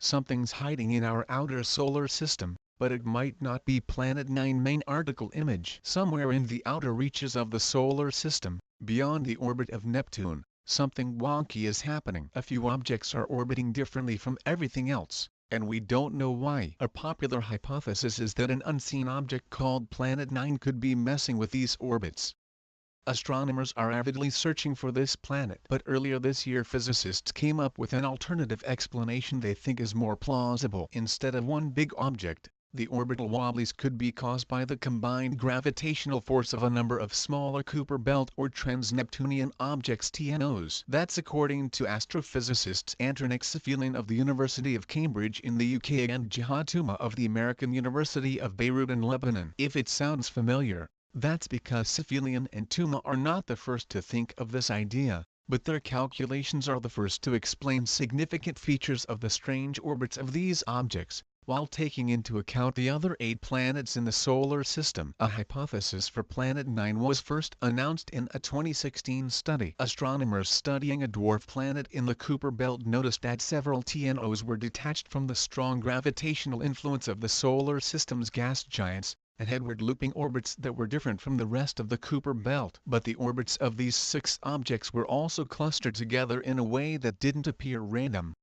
something's hiding in our outer solar system, but it might not be Planet 9. Main article image. Somewhere in the outer reaches of the solar system, beyond the orbit of Neptune, something wonky is happening. A few objects are orbiting differently from everything else, and we don't know why. A popular hypothesis is that an unseen object called Planet 9 could be messing with these orbits. Astronomers are avidly searching for this planet. But earlier this year physicists came up with an alternative explanation they think is more plausible. Instead of one big object, the orbital wobblies could be caused by the combined gravitational force of a number of smaller Kuiper Belt or trans-Neptunian objects (TNOs). That's according to astrophysicists Antonik Safilian of the University of Cambridge in the UK and Jihad Touma of the American University of Beirut in Lebanon. If it sounds familiar, that's because Safilian and Touma are not the first to think of this idea, but their calculations are the first to explain significant features of the strange orbits of these objects, while taking into account the other 8 planets in the solar system. A hypothesis for Planet 9 was first announced in a 2016 study. Astronomers studying a dwarf planet in the Kuiper Belt noticed that several TNOs were detached from the strong gravitational influence of the solar system's gas giants, and headward looping orbits that were different from the rest of the Kuiper Belt. But the orbits of these 6 objects were also clustered together in a way that didn't appear random.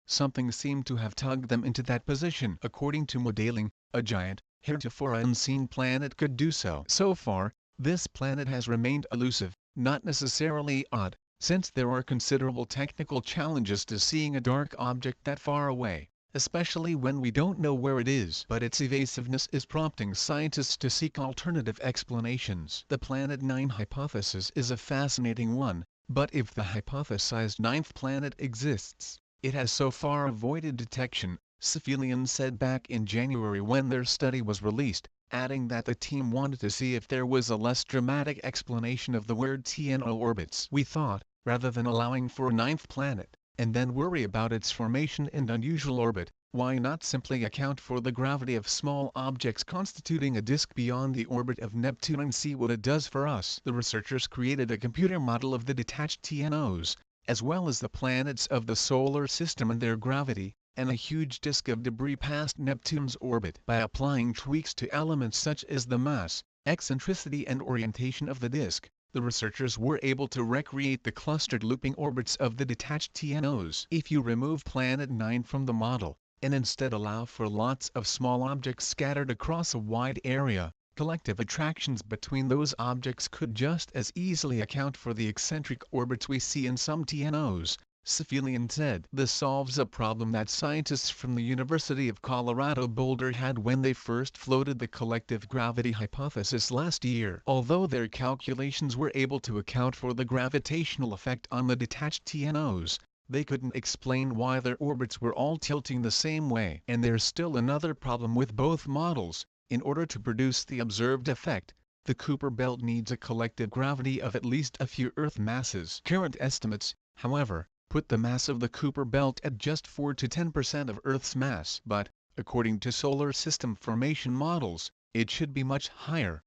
Something seemed to have tugged them into that position. According to modeling, a giant, heretofore unseen planet could do so. So far, this planet has remained elusive, not necessarily odd, since there are considerable technical challenges to seeing a dark object that far away, especially when we don't know where it is. But its evasiveness is prompting scientists to seek alternative explanations. The Planet 9 hypothesis is a fascinating one, but if the hypothesized 9th planet exists, it has so far avoided detection, Safilian said back in January when their study was released, adding that the team wanted to see if there was a less dramatic explanation of the weird TNO orbits. We thought, rather than allowing for a 9th planet, and then worry about its formation and unusual orbit, why not simply account for the gravity of small objects constituting a disk beyond the orbit of Neptune and see what it does for us? The researchers created a computer model of the detached TNOs, as well as the planets of the solar system and their gravity, and a huge disk of debris past Neptune's orbit. By applying tweaks to elements such as the mass, eccentricity and orientation of the disk, the researchers were able to recreate the clustered looping orbits of the detached TNOs. If you remove Planet 9 from the model, and instead allow for lots of small objects scattered across a wide area, collective attractions between those objects could just as easily account for the eccentric orbits we see in some TNOs, Safilian said. This solves a problem that scientists from the University of Colorado Boulder had when they first floated the collective gravity hypothesis last year. Although their calculations were able to account for the gravitational effect on the detached TNOs, they couldn't explain why their orbits were all tilting the same way. And there's still another problem with both models. In order to produce the observed effect, the Kuiper Belt needs a collective gravity of at least a few Earth masses. Current estimates, however, put the mass of the Kuiper Belt at just 4 to 10% of Earth's mass. But, according to solar system formation models, it should be much higher.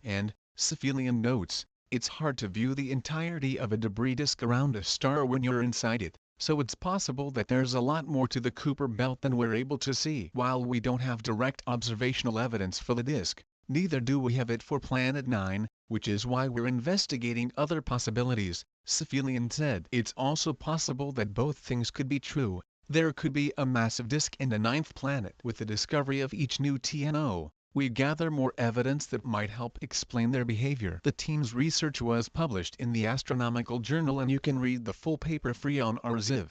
And, Safilian notes, it's hard to view the entirety of a debris disk around a star when you're inside it, so it's possible that there's a lot more to the Kuiper Belt than we're able to see. While we don't have direct observational evidence for the disk, neither do we have it for Planet 9, which is why we're investigating other possibilities, Safilian said. It's also possible that both things could be true. There could be a massive disk and a 9th planet. With the discovery of each new TNO, we gather more evidence that might help explain their behavior. The team's research was published in the Astronomical Journal and you can read the full paper free on Arxiv.